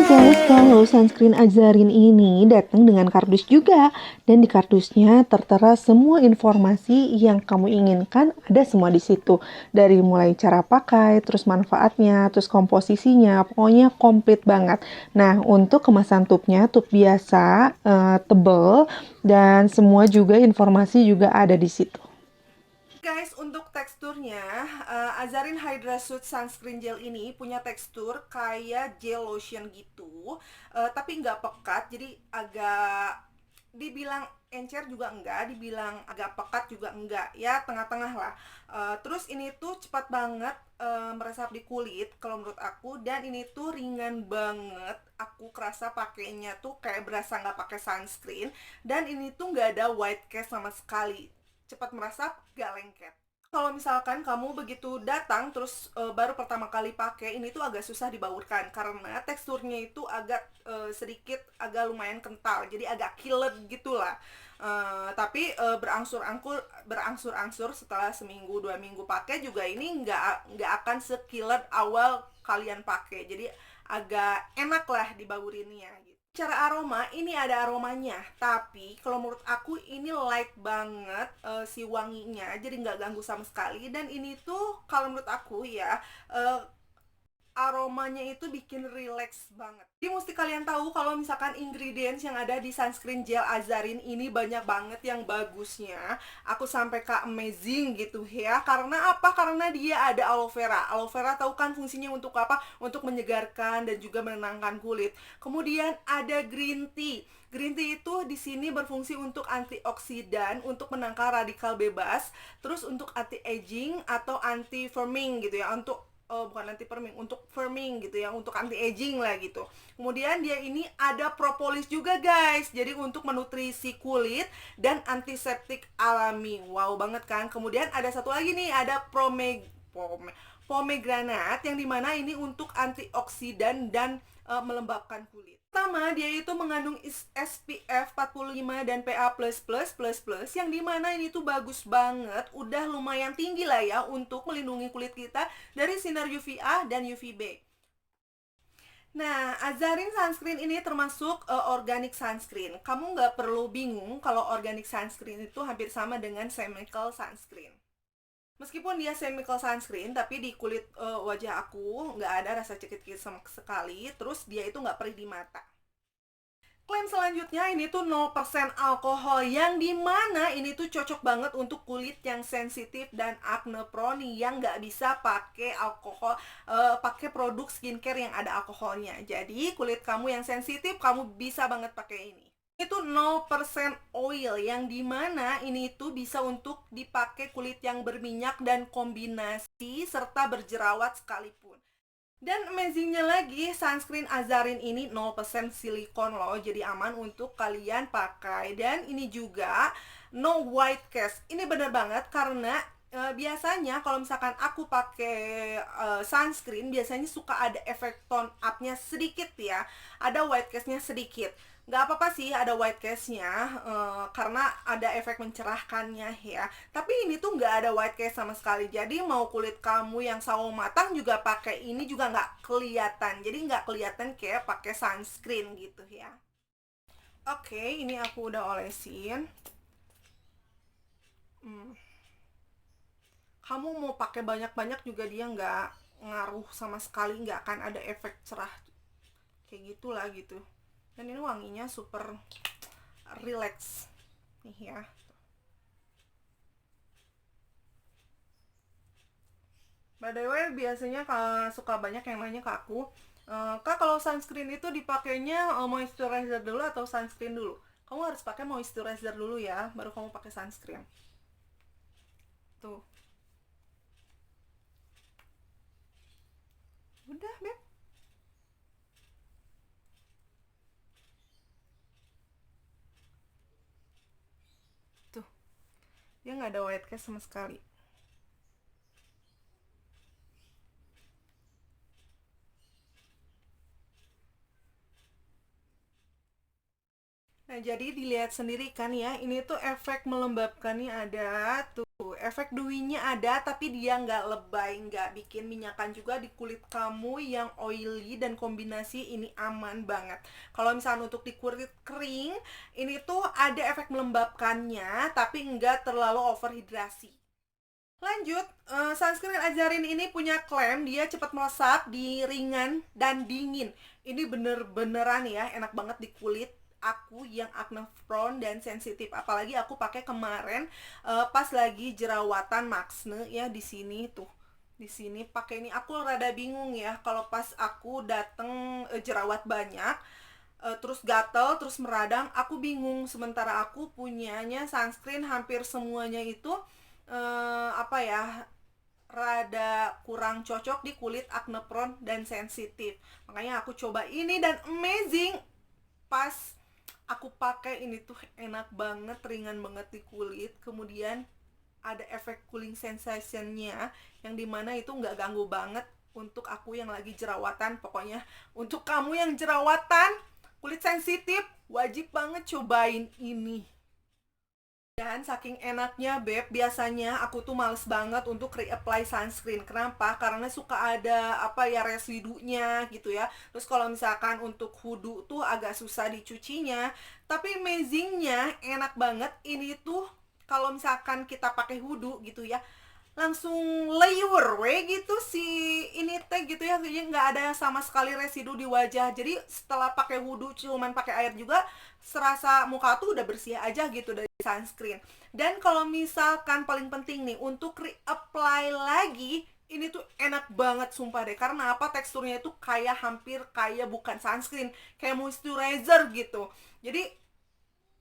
guys, kalau sunscreen Azarin ini datang dengan kardus juga. Dan di kardusnya tertera semua informasi yang kamu inginkan, ada semua di situ. Dari mulai cara pakai, terus manfaatnya, terus komposisinya, pokoknya komplit banget. Nah, untuk kemasan tubnya, tub biasa, tebel, dan semua juga informasi juga ada di situ. Guys, untuk teksturnya, Azarin Hydra Suit Sunscreen Gel ini punya tekstur kayak gel lotion gitu, tapi nggak pekat, jadi agak dibilang encer juga enggak, dibilang agak pekat juga enggak, ya tengah-tengah lah. Terus ini tuh cepat banget meresap di kulit kalau menurut aku, dan ini tuh ringan banget. Aku kerasa pakainya tuh kayak berasa nggak pakai sunscreen, dan ini tuh nggak ada white cast sama sekali, cepat meresap, gak lengket. Kalau misalkan kamu begitu datang terus baru pertama kali pakai, ini tuh agak susah dibaurkan karena teksturnya itu agak sedikit agak lumayan kental, jadi agak kilet gitulah. Tapi berangsur-angsur setelah seminggu 2 minggu pakai juga ini nggak akan sekilat awal kalian pakai, jadi agak enak lah dibaurinnya gitu. Cara aroma, ini ada aromanya, tapi kalau menurut aku ini light banget, si wanginya, jadi nggak ganggu sama sekali. Dan ini tuh kalau menurut aku ya, eh, aromanya itu bikin relax banget. Jadi mesti kalian tahu kalau misalkan ingredients yang ada di sunscreen gel Azarin ini banyak banget yang bagusnya. Aku sampai ke amazing gitu ya. Karena apa? Karena dia ada aloe vera. Aloe vera tahu kan fungsinya untuk apa? Untuk menyegarkan dan juga menenangkan kulit. Kemudian ada green tea. Green tea itu di sini berfungsi untuk antioksidan, untuk menangkal radikal bebas, terus untuk anti aging atau anti firming gitu ya, untuk bukan anti firming, untuk firming gitu ya, untuk anti aging lah gitu. Kemudian dia ini ada propolis juga guys, jadi untuk menutrisi kulit dan antiseptik alami. Wow banget kan. Kemudian ada satu lagi nih, ada pomegranate yang dimana ini untuk antioksidan dan melembabkan kulit. Pertama, dia itu mengandung SPF 45 dan PA+++++, yang dimana ini tuh bagus banget, udah lumayan tinggi lah ya untuk melindungi kulit kita dari sinar UVA dan UVB. Nah, Azarin sunscreen ini termasuk organic sunscreen. Kamu nggak perlu bingung kalau organic sunscreen itu hampir sama dengan chemical sunscreen. Meskipun dia chemical sunscreen, tapi di kulit wajah aku nggak ada rasa cekit-cekit sama sekali. Terus dia itu nggak perih di mata. Klaim selanjutnya ini tuh 0% alkohol, yang dimana ini tuh cocok banget untuk kulit yang sensitif dan acne prone yang nggak bisa pakai alkohol, pakai produk skincare yang ada alkoholnya. Jadi kulit kamu yang sensitif kamu bisa banget pakai ini. Itu 0% oil, yang dimana ini tuh bisa untuk dipakai kulit yang berminyak dan kombinasi serta berjerawat sekalipun. Dan amazingnya lagi, sunscreen Azarin ini 0% silikon loh, jadi aman untuk kalian pakai. Dan ini juga no white cast. Ini bener banget karena biasanya kalau misalkan aku pakai sunscreen, biasanya suka ada efek tone up-nya sedikit ya, ada white castnya sedikit. Nggak apa-apa sih ada white castnya, karena ada efek mencerahkannya ya. Tapi ini tuh nggak ada white cast sama sekali, jadi mau kulit kamu yang sawo matang juga pakai ini juga nggak kelihatan, jadi nggak kelihatan kayak pakai sunscreen gitu ya. Oke, ini aku udah olesin. Hmm. Kamu mau pakai banyak-banyak juga dia nggak ngaruh sama sekali, nggak akan ada efek cerah kayak gitulah gitu. Dan ini wanginya super relax nih ya. By the way, biasanya suka banyak yang nanya ke aku, Kak, kalau sunscreen itu dipakainya moisturizer dulu atau sunscreen dulu? Kamu harus pakai moisturizer dulu ya, baru kamu pakai sunscreen. Tuh, udah, Beb. Tuh, dia nggak ada white cast sama sekali. Nah, jadi dilihat sendiri kan ya, ini tuh efek melembabkannya ada tuh. Efek dewinya ada, tapi dia nggak lebay, nggak bikin minyakan juga di kulit kamu yang oily, dan kombinasi ini aman banget. Kalau misalnya untuk di kulit kering, ini tuh ada efek melembabkannya, tapi nggak terlalu overhidrasi. Lanjut, sunscreen Azarin ini punya klaim dia cepat melesat, di ringan, dan dingin. Ini bener-beneran ya, enak banget di kulit aku yang acne prone dan sensitif. Apalagi aku pakai kemarin pas lagi jerawatan maksne ya, di sini tuh. Di sini pakai ini aku rada bingung ya kalau pas aku dateng jerawat banyak, terus gatel, terus meradang, aku bingung. Sementara aku punyanya sunscreen hampir semuanya itu apa ya, rada kurang cocok di kulit acne prone dan sensitif. Makanya aku coba ini dan amazing. Pas aku pakai ini tuh enak banget, ringan banget di kulit. Kemudian ada efek cooling sensationnya, yang dimana itu nggak ganggu banget untuk aku yang lagi jerawatan. Pokoknya untuk kamu yang jerawatan, kulit sensitif, wajib banget cobain ini. Dan saking enaknya Beb, biasanya aku tuh males banget untuk reapply sunscreen. Kenapa? Karena suka ada apa ya, residunya gitu ya. Terus kalau misalkan untuk hudu tuh agak susah dicucinya. Tapi amazingnya enak banget ini tuh, kalau misalkan kita pakai hudu gitu ya, langsung layur gitu si ini teh gitu ya, jadi nggak ada sama sekali residu di wajah. Jadi setelah pakai wudhu cuman pakai air juga, serasa muka tuh udah bersih aja gitu dari sunscreen. Dan kalau misalkan paling penting nih untuk reapply lagi, ini tuh enak banget sumpah deh. Karena apa? Teksturnya itu kayak hampir kayak bukan sunscreen, kayak moisturizer gitu. Jadi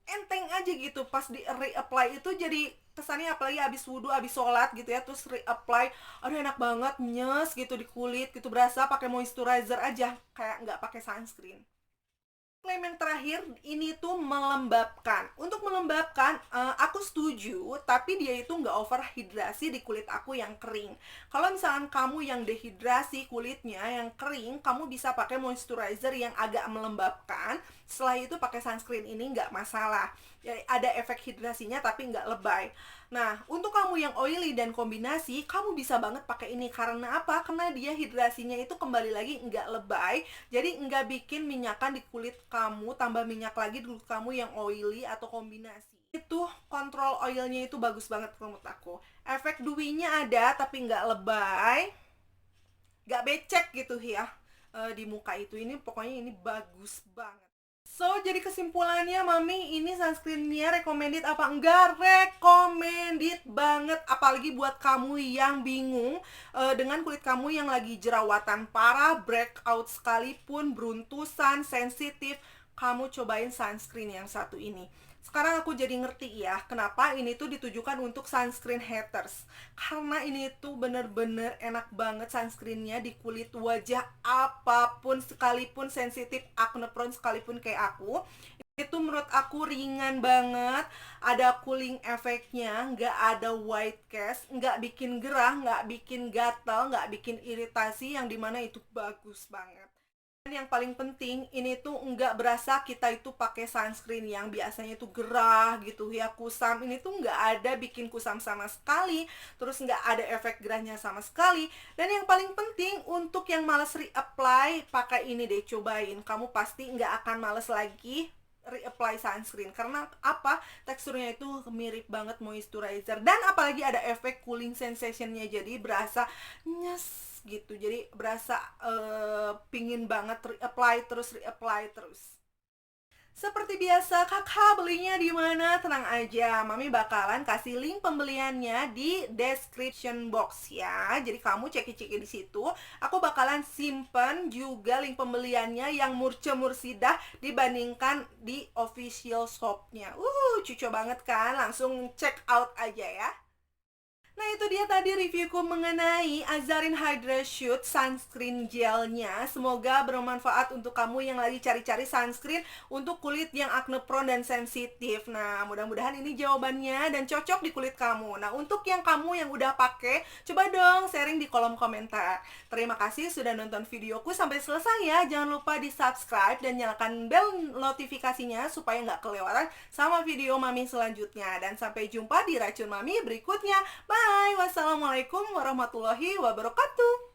enteng aja gitu pas di reapply itu. Jadi kesannya apalagi abis wudhu, abis sholat gitu ya, terus reapply, aduh enak banget, nyes gitu di kulit gitu, berasa pakai moisturizer aja, kayak nggak pakai sunscreen. Klaim yang terakhir ini tuh melembabkan. Untuk melembabkan, aku setuju, tapi dia itu nggak overhidrasi di kulit aku yang kering. Kalau misalkan kamu yang dehidrasi kulitnya yang kering, kamu bisa pakai moisturizer yang agak melembabkan. Setelah itu pakai sunscreen, ini nggak masalah. Jadi ada efek hidrasinya tapi nggak lebay. Nah, untuk kamu yang oily dan kombinasi, kamu bisa banget pakai ini. Karena apa? Karena dia hidrasinya itu kembali lagi nggak lebay, jadi nggak bikin minyakan di kulit kamu, tambah minyak lagi di kulit kamu yang oily atau kombinasi. Itu kontrol oilnya itu bagus banget menurut aku. Efek dewinya ada tapi nggak lebay, nggak becek gitu ya di muka itu. Ini pokoknya ini bagus banget. So, jadi kesimpulannya, Mami, ini sunscreennya recommended apa enggak? Recommended banget. Apalagi buat kamu yang bingung dengan kulit kamu yang lagi jerawatan parah, breakout sekalipun, beruntusan, sensitif, kamu cobain sunscreen yang satu ini. Sekarang aku jadi ngerti ya, kenapa ini tuh ditujukan untuk sunscreen haters. Karena ini tuh bener-bener enak banget sunscreennya di kulit wajah apapun, sekalipun sensitif, acne prone sekalipun kayak aku. Itu menurut aku ringan banget, ada cooling efeknya, nggak ada white cast, nggak bikin gerah, nggak bikin gatal, nggak bikin iritasi, yang dimana itu bagus banget. Dan yang paling penting, ini tuh nggak berasa kita itu pakai sunscreen yang biasanya itu gerah gitu ya, kusam. Ini tuh nggak ada bikin kusam sama sekali, terus nggak ada efek gerahnya sama sekali. Dan yang paling penting, untuk yang males reapply, pakai ini deh, cobain. Kamu pasti nggak akan males lagi reapply sunscreen. Karena apa? Teksturnya itu mirip banget moisturizer, dan apalagi ada efek cooling sensationnya, jadi berasa nyes gitu. Jadi berasa pingin banget reapply terus. Seperti biasa, kakak belinya di mana? Tenang aja, Mami bakalan kasih link pembeliannya di description box ya. Jadi kamu ceki-ceki di situ. Aku bakalan simpen juga link pembeliannya yang murce-mursidah dibandingkan di official shopnya. Cucu banget kan? Langsung check out aja ya. Nah itu dia tadi reviewku mengenai Azarin Hydra Shoot Sunscreen Gelnya. Semoga bermanfaat untuk kamu yang lagi cari-cari sunscreen untuk kulit yang acne prone dan sensitif. Nah mudah-mudahan ini jawabannya dan cocok di kulit kamu. Nah untuk yang kamu yang udah pakai, coba dong sharing di kolom komentar. Terima kasih sudah nonton videoku sampai selesai ya. Jangan lupa di subscribe dan nyalakan bel notifikasinya supaya nggak kelewatan sama video Mami selanjutnya. Dan sampai jumpa di Racun Mami berikutnya. Bye. Wassalamualaikum warahmatullahi wabarakatuh.